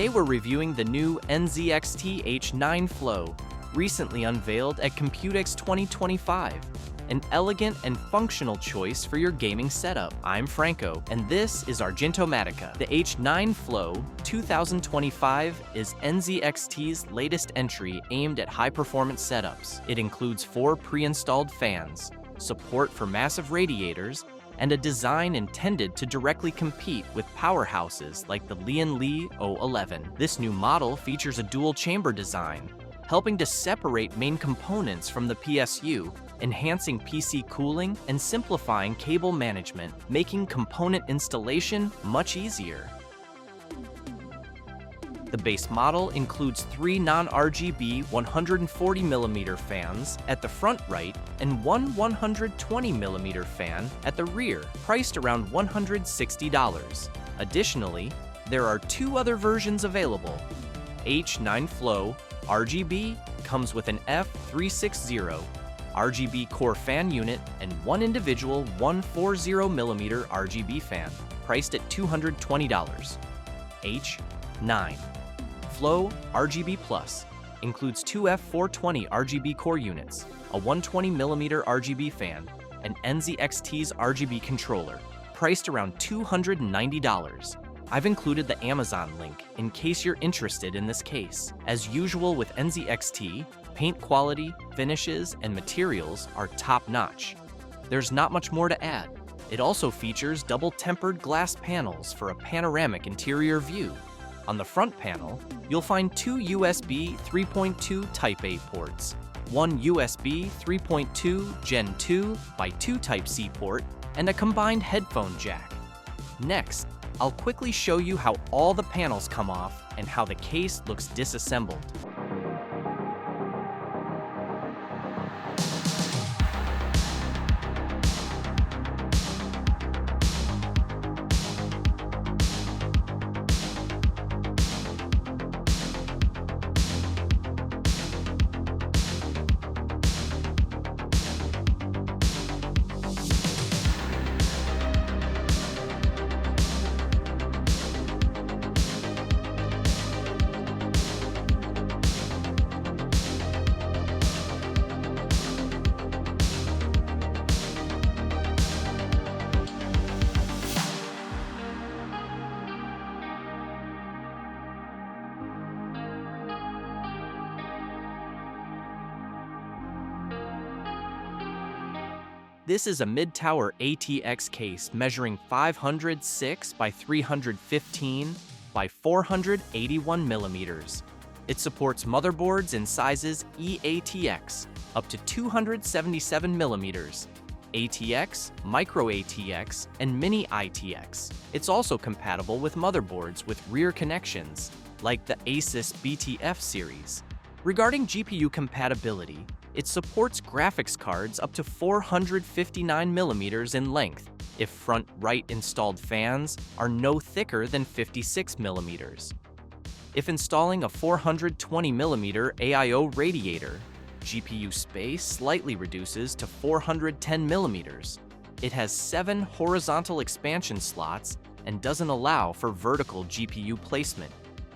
Today we're reviewing the new NZXT H9 Flow, recently unveiled at Computex 2025. An elegant and functional choice for your gaming setup. I'm Franco, and this is Argentomatica. The H9 Flow 2025 is NZXT's latest entry aimed at high-performance setups. It includes 4 pre-installed fans, support for massive radiators, and a design intended to directly compete with powerhouses like the Li 011. This new model features a dual-chamber design, helping to separate main components from the PSU, enhancing PC cooling and simplifying cable management, making component installation much easier. The base model includes 3 non-RGB 140mm fans at the front right and 1 120mm fan at the rear, priced around $160. Additionally, there are 2 other versions available. H9 Flow RGB comes with an F360 RGB core fan unit and 1 individual 140mm RGB fan, priced at $220. H9 Flow RGB Plus includes 2 F420 RGB core units, a 120mm RGB fan, and NZXT's RGB controller, priced around $290. I've included the Amazon link in case you're interested in this case. As usual with NZXT, paint quality, finishes, and materials are top-notch. There's not much more to add. It also features double-tempered glass panels for a panoramic interior view. On the front panel, you'll find 2 USB 3.2 Type-A ports, 1 USB 3.2 Gen 2 by 2 Type-C port, and a combined headphone jack. Next, I'll quickly show you how all the panels come off and how the case looks disassembled. This is a mid-tower ATX case measuring 506 by 315 by 481 millimeters. It supports motherboards in sizes eATX up to 277 millimeters, ATX, Micro ATX, and Mini ITX. It's also compatible with motherboards with rear connections, like the Asus BTF series. Regarding GPU compatibility, it supports graphics cards up to 459 millimeters in length if front right installed fans are no thicker than 56 millimeters. If installing a 420 millimeter AIO radiator, GPU space slightly reduces to 410 millimeters. It has 7 horizontal expansion slots and doesn't allow for vertical GPU placement.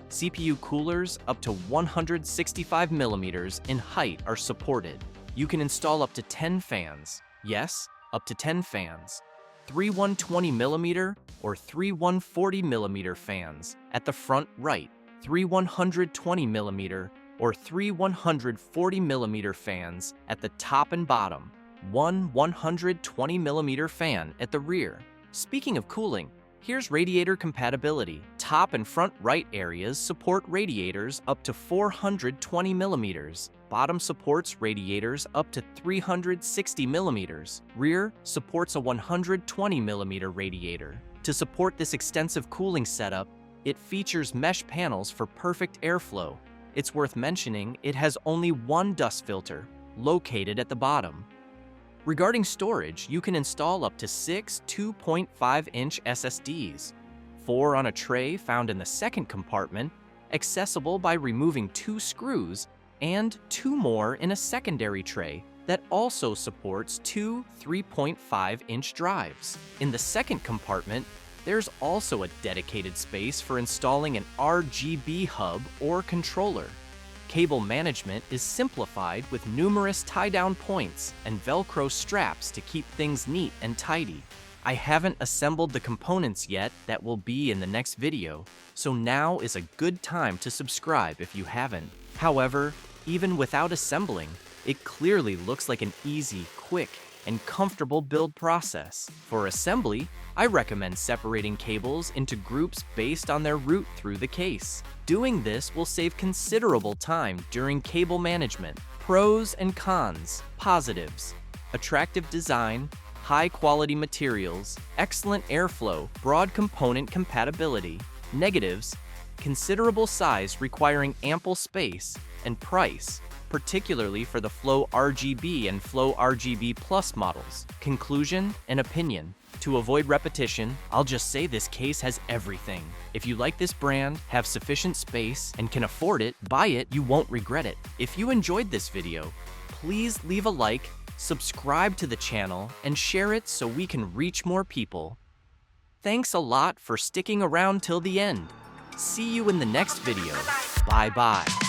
CPU coolers up to 165 millimeters in height are supported. You can install up to 10 fans. Yes, up to 10 fans. 3 120 millimeter or 3 140 millimeter fans at the front right, 3 120 millimeter or 3 140 millimeter fans at the top and bottom, 1 120 millimeter fan at the rear. Speaking of cooling, here's radiator compatibility. Top and front right areas support radiators up to 420 millimeters. Bottom supports radiators up to 360 millimeters. Rear supports a 120 millimeter radiator. To support this extensive cooling setup, it features mesh panels for perfect airflow. It's worth mentioning it has only 1 dust filter, located at the bottom. Regarding storage, you can install up to 6 2.5-inch SSDs, 4 on a tray found in the second compartment, accessible by removing 2 screws, and 2 more in a secondary tray that also supports 2 3.5-inch drives. In the second compartment, There's also a dedicated space for installing an RGB hub or controller. Cable management is simplified with numerous tie-down points and Velcro straps to keep things neat and tidy. I haven't assembled the components yet that will be in the next video, so now is a good time to subscribe if you haven't. However, even without assembling, it clearly looks like an easy, quick, and comfortable build process. For assembly, I recommend separating cables into groups based on their route through the case. Doing this will save considerable time during cable management. Pros and cons. Positives: attractive design, high-quality materials, excellent airflow, broad component compatibility. Negatives: considerable size requiring ample space, and price, particularly for the Flow RGB and Flow RGB Plus models. Conclusion and opinion. To avoid repetition, I'll just say this case has everything. If you like this brand, have sufficient space, and can afford it, buy it, you won't regret it. If you enjoyed this video, please leave a like, subscribe to the channel, and share it so we can reach more people. Thanks a lot for sticking around till the end. See you in the next video. Bye-bye.